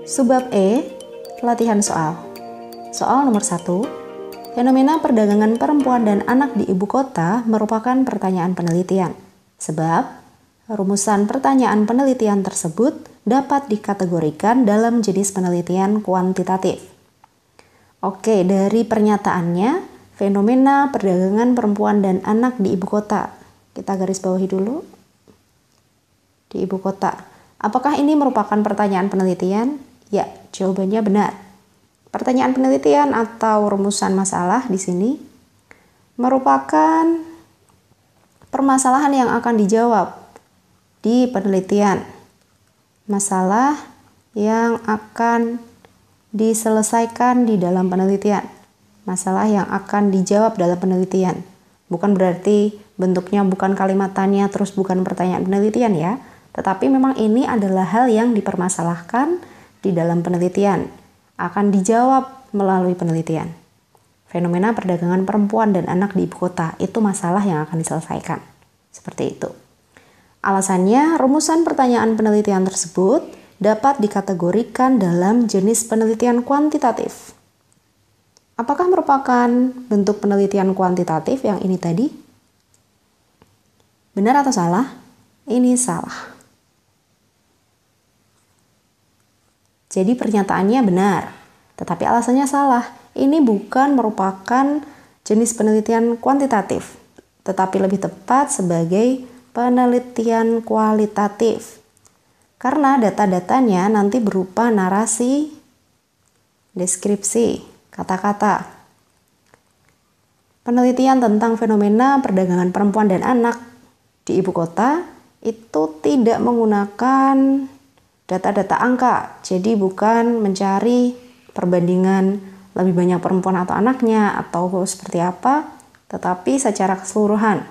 Subbab E, latihan soal. Soal nomor 1, fenomena perdagangan perempuan dan anak di ibu kota merupakan pertanyaan penelitian. Sebab, rumusan pertanyaan penelitian tersebut dapat dikategorikan dalam jenis penelitian kuantitatif. Oke, dari pernyataannya, fenomena perdagangan perempuan dan anak di ibu kota. Kita garis bawahi dulu. Di ibu kota. Apakah ini merupakan pertanyaan penelitian? Ya, jawabannya benar. Pertanyaan penelitian atau rumusan masalah di sini merupakan permasalahan yang akan dijawab di penelitian. Masalah yang akan diselesaikan di dalam penelitian. Masalah yang akan dijawab dalam penelitian. Bukan berarti bentuknya bukan kalimat tanya terus bukan pertanyaan penelitian ya. Tetapi memang ini adalah hal yang dipermasalahkan di dalam penelitian. Akan dijawab melalui penelitian. Fenomena perdagangan perempuan dan anak di ibu kota itu masalah yang akan diselesaikan. Seperti itu. Alasannya, rumusan pertanyaan penelitian tersebut dapat dikategorikan dalam jenis penelitian kuantitatif. Apakah merupakan bentuk penelitian kuantitatif yang ini tadi? Benar atau salah? Ini salah. Jadi pernyataannya benar, tetapi alasannya salah. Ini bukan merupakan jenis penelitian kuantitatif, tetapi lebih tepat sebagai penelitian kualitatif. Karena data-datanya nanti berupa narasi, deskripsi, kata-kata. Penelitian tentang fenomena perdagangan perempuan dan anak di ibu kota itu tidak menggunakan data-data angka, jadi bukan mencari perbandingan lebih banyak perempuan atau anaknya atau seperti apa, tetapi secara keseluruhan.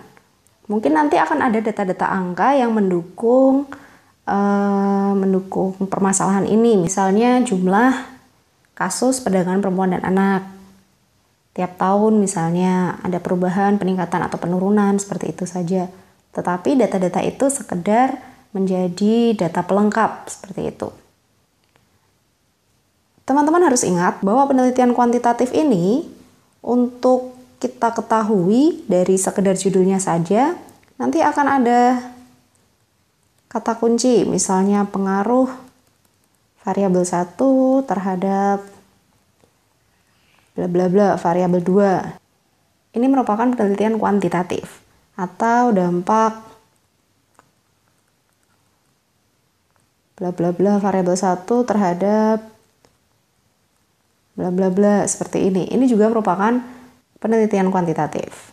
Mungkin nanti akan ada data-data angka yang mendukung permasalahan ini, misalnya jumlah kasus perdagangan perempuan dan anak. Tiap tahun misalnya ada perubahan, peningkatan atau penurunan, seperti itu saja. Tetapi data-data itu sekedar menjadi data pelengkap seperti itu. Teman-teman harus ingat bahwa penelitian kuantitatif ini untuk kita ketahui dari sekedar judulnya saja, nanti akan ada kata kunci, misalnya pengaruh variabel 1 terhadap bla bla bla variabel 2. Ini merupakan penelitian kuantitatif atau dampak bla bla bla variabel 1 terhadap bla bla bla seperti ini. Ini juga merupakan penelitian kuantitatif.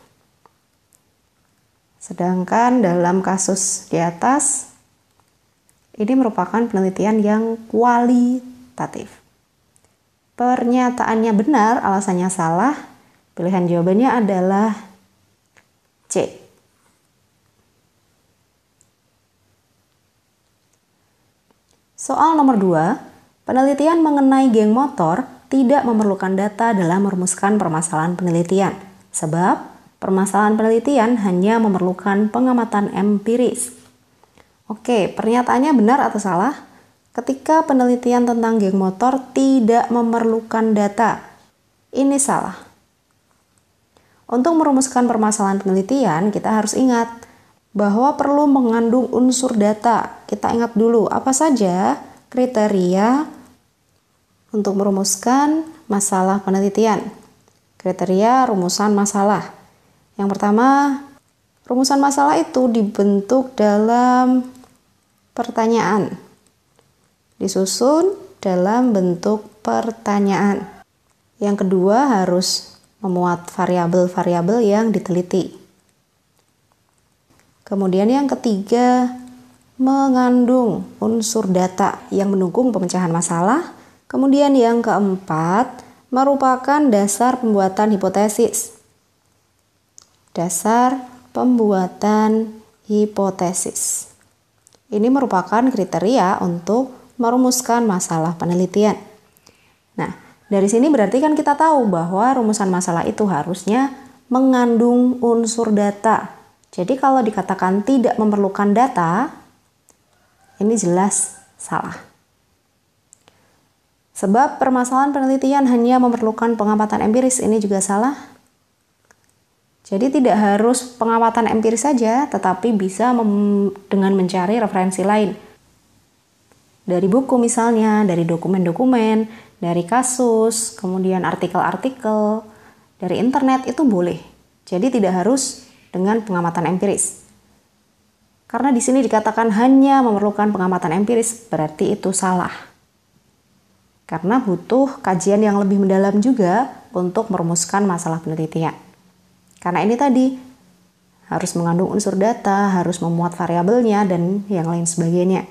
Sedangkan dalam kasus di atas ini merupakan penelitian yang kualitatif. Pernyataannya benar, alasannya salah. Pilihan jawabannya adalah C. Soal nomor 2, penelitian mengenai geng motor tidak memerlukan data dalam merumuskan permasalahan penelitian. Sebab, permasalahan penelitian hanya memerlukan pengamatan empiris. Oke, pernyataannya benar atau salah? Ketika penelitian tentang geng motor tidak memerlukan data. Ini salah. Untuk merumuskan permasalahan penelitian, kita harus ingat bahwa perlu mengandung unsur data. Kita ingat dulu apa saja kriteria untuk merumuskan masalah penelitian. Kriteria rumusan masalah. Yang pertama, rumusan masalah itu dibentuk dalam pertanyaan. Disusun dalam bentuk pertanyaan. Yang kedua, harus memuat variabel-variabel yang diteliti. Kemudian yang ketiga, mengandung unsur data yang mendukung pemecahan masalah. Kemudian yang keempat, merupakan dasar pembuatan hipotesis. Dasar pembuatan hipotesis. Ini merupakan kriteria untuk merumuskan masalah penelitian. Nah, dari sini berarti kan kita tahu bahwa rumusan masalah itu harusnya mengandung unsur data. Jadi kalau dikatakan tidak memerlukan data, ini jelas salah. Sebab permasalahan penelitian hanya memerlukan pengamatan empiris, ini juga salah. Jadi tidak harus pengamatan empiris saja, tetapi bisa dengan mencari referensi lain. Dari buku misalnya, dari dokumen-dokumen, dari kasus, kemudian artikel-artikel, dari internet itu boleh. Jadi tidak harus dengan pengamatan empiris. Karena di sini dikatakan hanya memerlukan pengamatan empiris, berarti itu salah. Karena butuh kajian yang lebih mendalam juga untuk merumuskan masalah penelitian. Karena ini tadi harus mengandung unsur data, harus memuat variabelnya, dan yang lain sebagainya.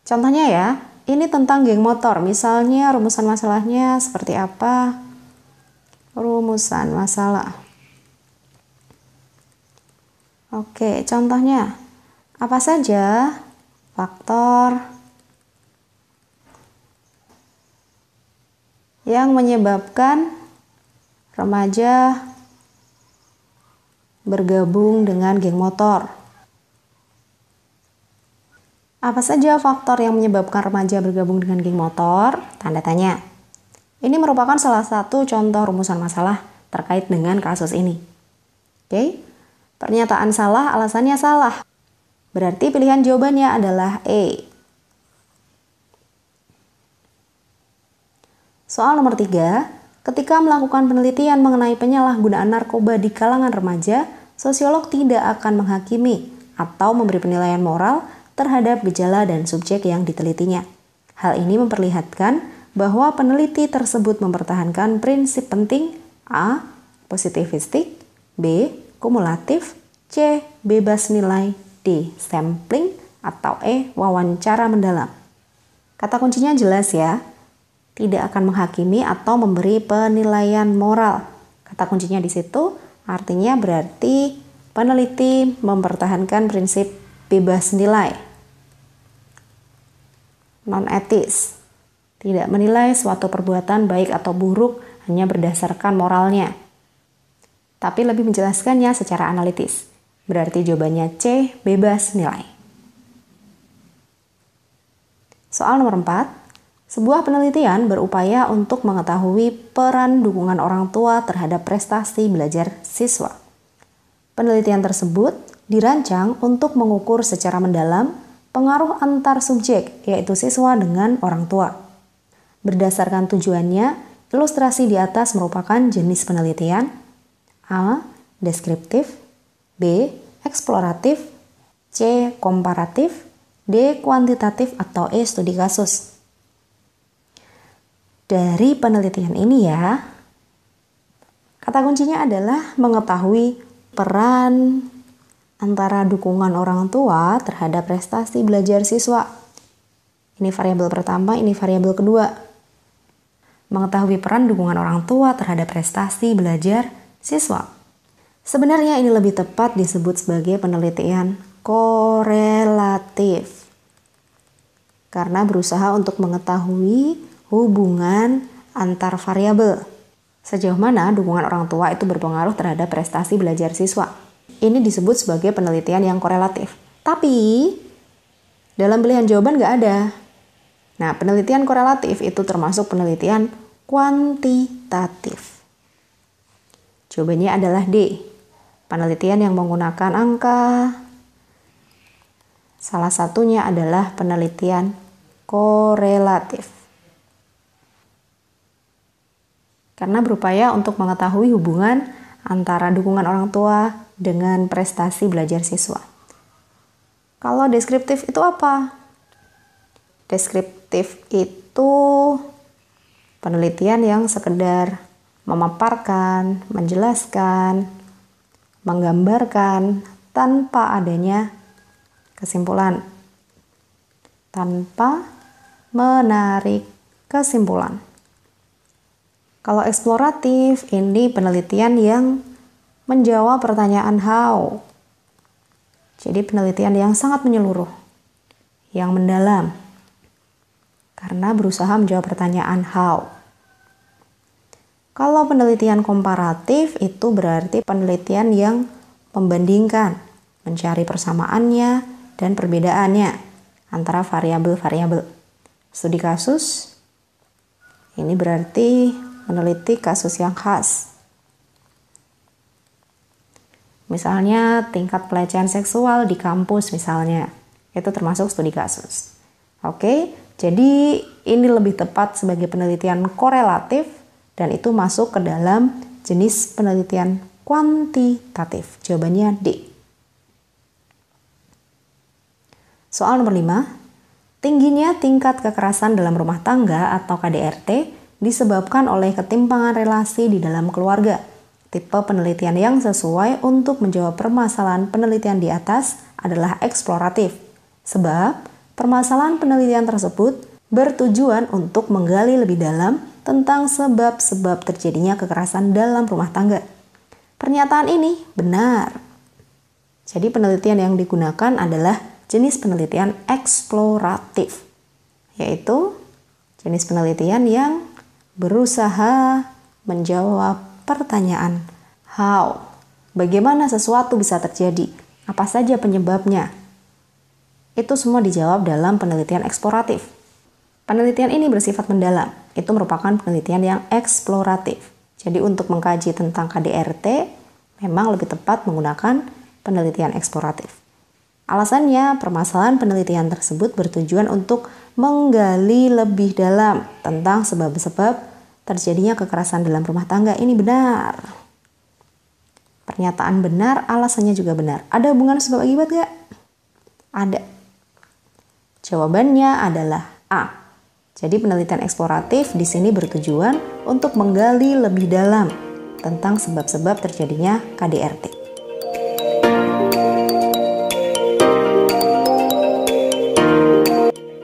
Contohnya ya, ini tentang geng motor. Misalnya rumusan masalahnya seperti apa? Rumusan masalah. Oke, contohnya apa saja faktor yang menyebabkan remaja bergabung dengan geng motor? Apa saja faktor yang menyebabkan remaja bergabung dengan geng motor? Tanda tanya. Ini merupakan salah satu contoh rumusan masalah terkait dengan kasus ini. Oke, pernyataan salah, alasannya salah. Berarti pilihan jawabannya adalah E. Soal nomor 3, ketika melakukan penelitian mengenai penyalahgunaan narkoba di kalangan remaja, sosiolog tidak akan menghakimi atau memberi penilaian moral terhadap gejala dan subjek yang ditelitinya. Hal ini memperlihatkan bahwa peneliti tersebut mempertahankan prinsip penting A. Positivistik, B. Kumulatif, C. Bebas nilai, D. Sampling, atau E. Wawancara mendalam. Kata kuncinya jelas ya. Tidak akan menghakimi atau memberi penilaian moral. Kata kuncinya di situ artinya berarti peneliti mempertahankan prinsip bebas nilai. Non-etis. Tidak menilai suatu perbuatan baik atau buruk hanya berdasarkan moralnya. Tapi lebih menjelaskannya secara analitis. Berarti jawabannya C, bebas nilai. Soal nomor 4. Sebuah penelitian berupaya untuk mengetahui peran dukungan orang tua terhadap prestasi belajar siswa. Penelitian tersebut dirancang untuk mengukur secara mendalam pengaruh antar subjek, yaitu siswa dengan orang tua. Berdasarkan tujuannya, ilustrasi di atas merupakan jenis penelitian A. Deskriptif, B. Eksploratif, C. Komparatif, D. Kuantitatif, atau E. Studi kasus. Dari penelitian ini ya, kata kuncinya adalah mengetahui peran antara dukungan orang tua terhadap prestasi belajar siswa. Ini variabel pertama, ini variabel kedua. Mengetahui peran dukungan orang tua terhadap prestasi belajar siswa. Sebenarnya ini lebih tepat disebut sebagai penelitian korelatif. Karena berusaha untuk mengetahui hubungan antar variabel. Sejauh mana dukungan orang tua itu berpengaruh terhadap prestasi belajar siswa. Ini disebut sebagai penelitian yang korelatif. Tapi, dalam pilihan jawaban nggak ada. Nah, penelitian korelatif itu termasuk penelitian kuantitatif. Jawabannya adalah D. Penelitian yang menggunakan angka. Salah satunya adalah penelitian korelatif. Karena berupaya untuk mengetahui hubungan antara dukungan orang tua dengan prestasi belajar siswa. Kalau deskriptif itu apa? Deskriptif itu penelitian yang sekedar memaparkan, menjelaskan, menggambarkan tanpa adanya kesimpulan, tanpa menarik kesimpulan. Kalau eksploratif, ini penelitian yang menjawab pertanyaan how. Jadi penelitian yang sangat menyeluruh, yang mendalam. Karena berusaha menjawab pertanyaan how. Kalau penelitian komparatif, itu berarti penelitian yang membandingkan, mencari persamaannya dan perbedaannya antara variabel-variabel. Studi kasus, Ini berarti meneliti kasus yang khas. Misalnya tingkat pelecehan seksual di kampus misalnya. Itu termasuk studi kasus. Oke, jadi ini lebih tepat sebagai penelitian korelatif dan itu masuk ke dalam jenis penelitian kuantitatif. Jawabannya D. Soal nomor 5. Tingginya tingkat kekerasan dalam rumah tangga atau KDRT disebabkan oleh ketimpangan relasi di dalam keluarga. Tipe penelitian yang sesuai untuk menjawab permasalahan penelitian di atas adalah eksploratif. Sebab permasalahan penelitian tersebut bertujuan untuk menggali lebih dalam tentang sebab-sebab terjadinya kekerasan dalam rumah tangga. Pernyataan ini benar. Jadi penelitian yang digunakan adalah jenis penelitian eksploratif, yaitu jenis penelitian yang berusaha menjawab pertanyaan how, bagaimana sesuatu bisa terjadi, apa saja penyebabnya. Itu semua dijawab dalam penelitian eksploratif. Penelitian ini bersifat mendalam, itu merupakan penelitian yang eksploratif. Jadi untuk mengkaji tentang KDRT, memang lebih tepat menggunakan penelitian eksploratif. Alasannya, permasalahan penelitian tersebut bertujuan untuk menggali lebih dalam tentang sebab-sebab terjadinya kekerasan dalam rumah tangga. Ini benar. Pernyataan benar, alasannya juga benar. Ada hubungan sebab akibat gak? Ada. Jawabannya adalah A. Jadi penelitian eksploratif di sini bertujuan untuk menggali lebih dalam tentang sebab-sebab terjadinya KDRT.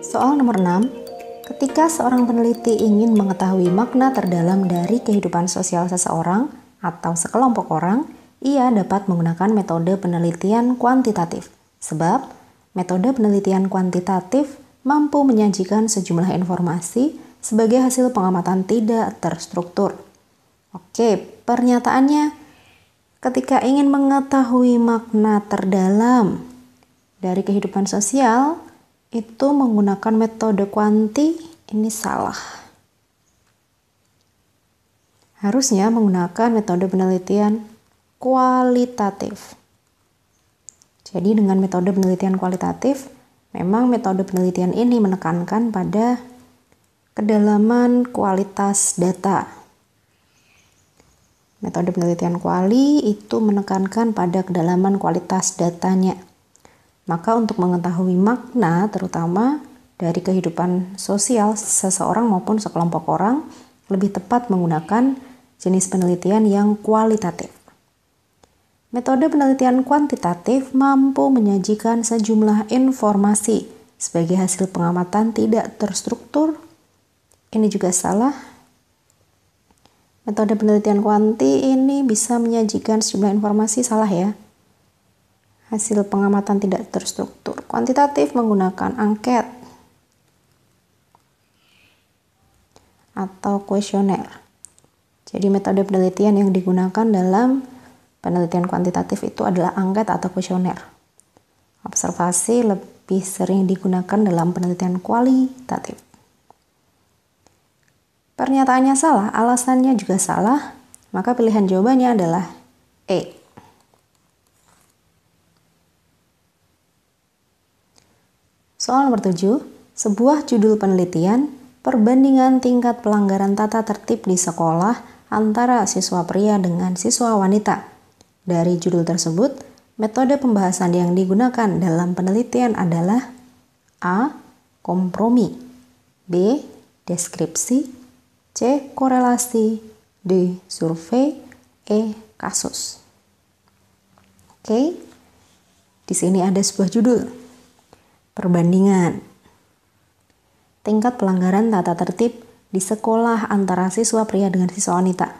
Soal nomor 6. Ketika seorang peneliti ingin mengetahui makna terdalam dari kehidupan sosial seseorang atau sekelompok orang, ia dapat menggunakan metode penelitian kuantitatif. Sebab, metode penelitian kuantitatif mampu menyajikan sejumlah informasi sebagai hasil pengamatan tidak terstruktur. Oke, pernyataannya, ketika ingin mengetahui makna terdalam dari kehidupan sosial, itu menggunakan metode kuanti, ini salah. Harusnya menggunakan metode penelitian kualitatif. Jadi dengan metode penelitian kualitatif, memang metode penelitian ini menekankan pada kedalaman kualitas data. Metode penelitian kuali itu menekankan pada kedalaman kualitas datanya. Maka untuk mengetahui makna terutama dari kehidupan sosial seseorang maupun sekelompok orang, lebih tepat menggunakan jenis penelitian yang kualitatif. Metode penelitian kuantitatif mampu menyajikan sejumlah informasi sebagai hasil pengamatan tidak terstruktur. Ini juga salah. Metode penelitian kuanti ini bisa menyajikan sejumlah informasi, salah ya. Hasil pengamatan tidak terstruktur. Kuantitatif menggunakan angket atau kuesioner. Jadi metode penelitian yang digunakan dalam penelitian kuantitatif itu adalah angket atau kuesioner. Observasi lebih sering digunakan dalam penelitian kualitatif. Pernyataannya salah, alasannya juga salah, maka pilihan jawabannya adalah E. Soal nomor 7, sebuah judul penelitian, perbandingan tingkat pelanggaran tata tertib di sekolah antara siswa pria dengan siswa wanita. Dari judul tersebut, metode pembahasan yang digunakan dalam penelitian adalah A. Kompromi, B. Deskripsi, C. Korelasi, D. Survei, E. Kasus. Oke, di sini ada sebuah judul. Perbandingan tingkat pelanggaran tata tertib di sekolah antara siswa pria dengan siswa wanita.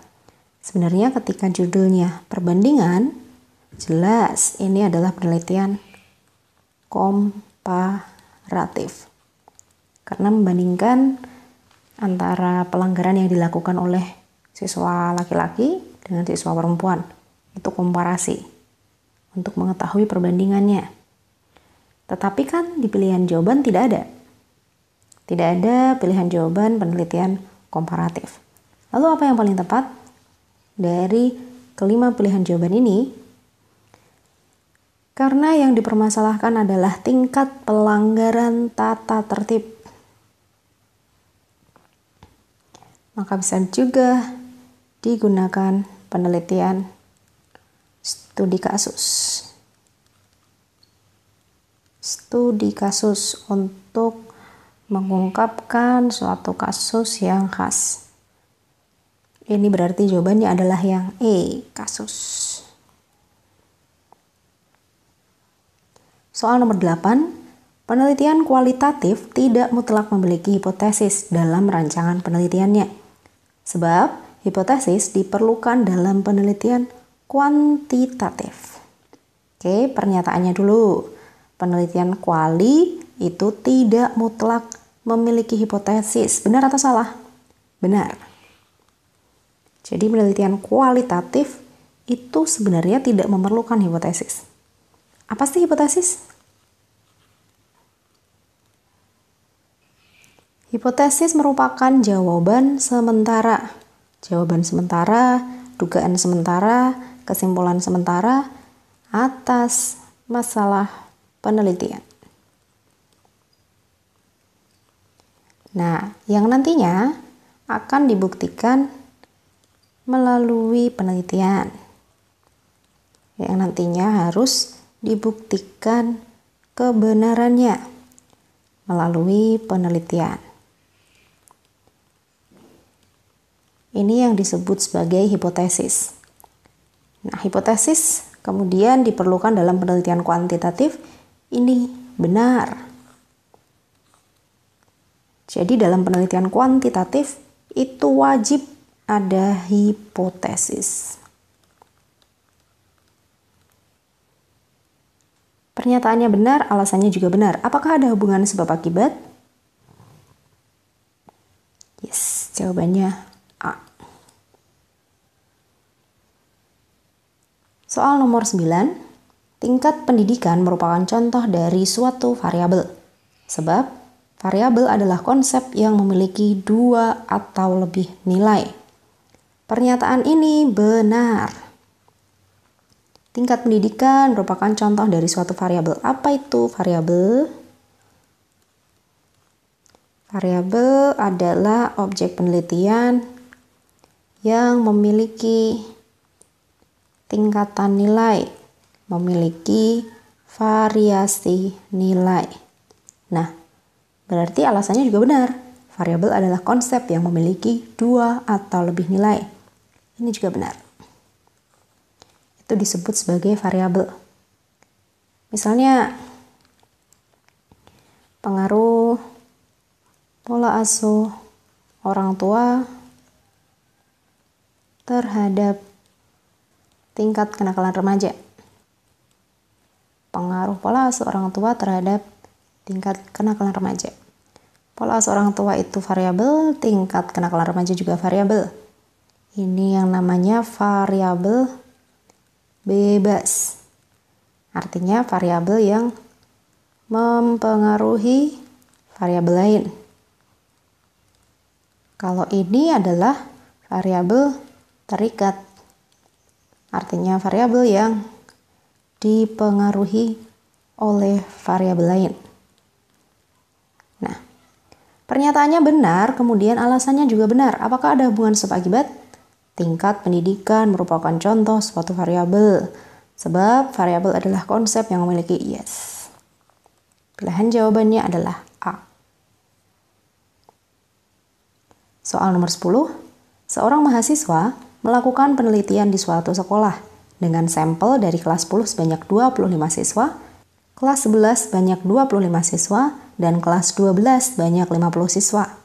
Sebenarnya ketika judulnya perbandingan, jelas ini adalah penelitian komparatif. Karena membandingkan antara pelanggaran yang dilakukan oleh siswa laki-laki dengan siswa perempuan. Itu komparasi untuk mengetahui perbandingannya. Tetapi kan di pilihan jawaban tidak ada. Tidak ada pilihan jawaban penelitian komparatif. Lalu apa yang paling tepat? Dari kelima pilihan jawaban ini, karena yang dipermasalahkan adalah tingkat pelanggaran tata tertib, maka bisa juga digunakan penelitian studi kasus. Studi kasus untuk mengungkapkan suatu kasus yang khas. Ini berarti jawabannya adalah yang E, kasus. Soal nomor 8, penelitian kualitatif tidak mutlak memiliki hipotesis dalam rancangan penelitiannya. Sebab hipotesis diperlukan dalam penelitian kuantitatif. Oke, pernyataannya dulu. Penelitian kuali itu tidak mutlak memiliki hipotesis. Benar atau salah? Benar. Jadi penelitian kualitatif itu sebenarnya tidak memerlukan hipotesis. Apa sih hipotesis? Hipotesis merupakan jawaban sementara. Jawaban sementara, dugaan sementara, kesimpulan sementara atas masalah penelitian. Nah, yang nantinya akan dibuktikan melalui penelitian. Yang nantinya harus dibuktikan kebenarannya melalui penelitian. Ini yang disebut sebagai hipotesis. Nah, hipotesis kemudian diperlukan dalam penelitian kuantitatif. Ini benar. Jadi dalam penelitian kuantitatif itu wajib ada hipotesis. Pernyataannya benar, alasannya juga benar. Apakah ada hubungan sebab akibat? Yes, jawabannya A. Soal nomor 9, tingkat pendidikan merupakan contoh dari suatu variabel. Sebab variabel adalah konsep yang memiliki 2 atau lebih nilai. Pernyataan ini benar. Tingkat pendidikan merupakan contoh dari suatu variabel. Apa itu variabel? Variabel adalah objek penelitian yang memiliki tingkatan nilai, memiliki variasi nilai. Nah, berarti alasannya juga benar. Variabel adalah konsep yang memiliki 2 atau lebih nilai. Ini juga benar. Itu disebut sebagai variabel. Misalnya, pengaruh pola asuh orang tua terhadap tingkat kenakalan remaja. Pengaruh pola asuh orang tua terhadap tingkat kenakalan remaja. Pola asuh orang tua itu variabel, tingkat kenakalan remaja juga variabel. Ini yang namanya variabel bebas. Artinya variabel yang mempengaruhi variabel lain. Kalau ini adalah variabel terikat. Artinya variabel yang dipengaruhi oleh variabel lain. Nah, pernyataannya benar, kemudian alasannya juga benar. Apakah ada hubungan sebab akibat? Tingkat pendidikan merupakan contoh suatu variabel. Sebab variabel adalah konsep yang memiliki yes. Pilihan jawabannya adalah A. Soal nomor 10. Seorang mahasiswa melakukan penelitian di suatu sekolah dengan sampel dari kelas 10 sebanyak 25 siswa, kelas 11 sebanyak 25 siswa, dan kelas 12 sebanyak 50 siswa.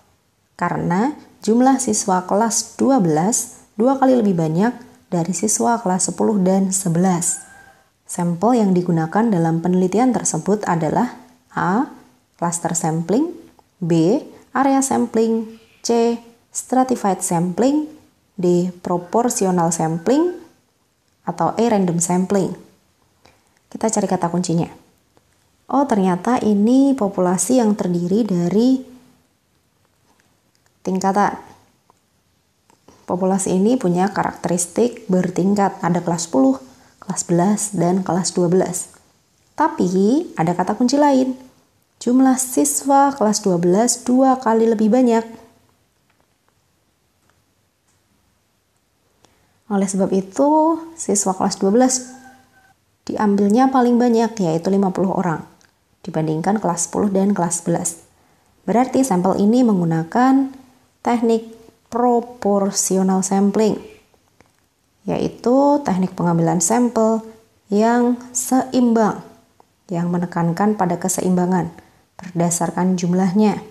Karena jumlah siswa kelas 12 2 kali lebih banyak dari siswa kelas 10 dan 11. Sampel yang digunakan dalam penelitian tersebut adalah A. Cluster sampling, B. Area sampling, C. Stratified sampling, D. Proportional sampling, atau E. Random sampling. Kita cari kata kuncinya. Oh, ternyata ini populasi yang terdiri dari tingkatan. Populasi ini punya karakteristik bertingkat, ada kelas 10, kelas 11, dan kelas 12. Tapi ada kata kunci lain, jumlah siswa kelas 12 2 kali lebih banyak. Oleh sebab itu, siswa kelas 12 diambilnya paling banyak, yaitu 50 orang, dibandingkan kelas 10 dan kelas 11. Berarti sampel ini menggunakan teknik proportional sampling, yaitu teknik pengambilan sampel yang seimbang, yang menekankan pada keseimbangan berdasarkan jumlahnya.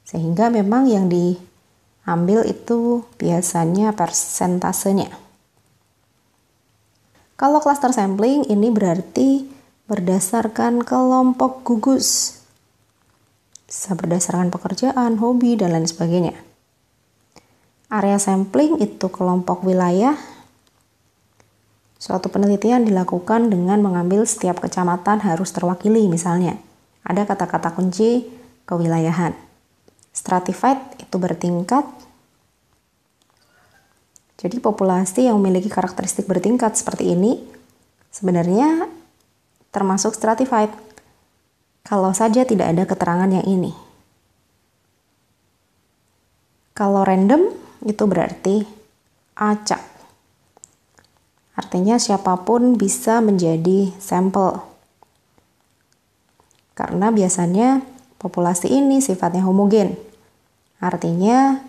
Sehingga memang yang diambil itu biasanya persentasenya. Kalau cluster sampling ini berarti berdasarkan kelompok gugus. Bisa berdasarkan pekerjaan, hobi, dan lain sebagainya. Area sampling itu kelompok wilayah. Suatu penelitian dilakukan dengan mengambil setiap kecamatan harus terwakili, misalnya. Ada kata-kata kunci kewilayahan. Stratified itu bertingkat. Jadi populasi yang memiliki karakteristik bertingkat seperti ini sebenarnya termasuk stratified. Kalau saja tidak ada keterangan yang ini. Kalau random itu berarti acak. Artinya siapapun bisa menjadi sampel. Karena biasanya populasi ini sifatnya homogen. Artinya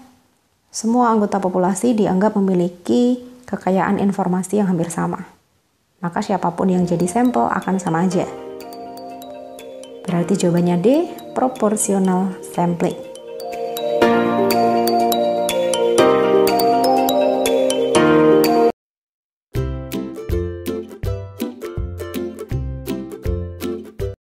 semua anggota populasi dianggap memiliki kekayaan informasi yang hampir sama. Maka siapapun yang jadi sampel akan sama aja. Berarti jawabannya D, proportional sampling.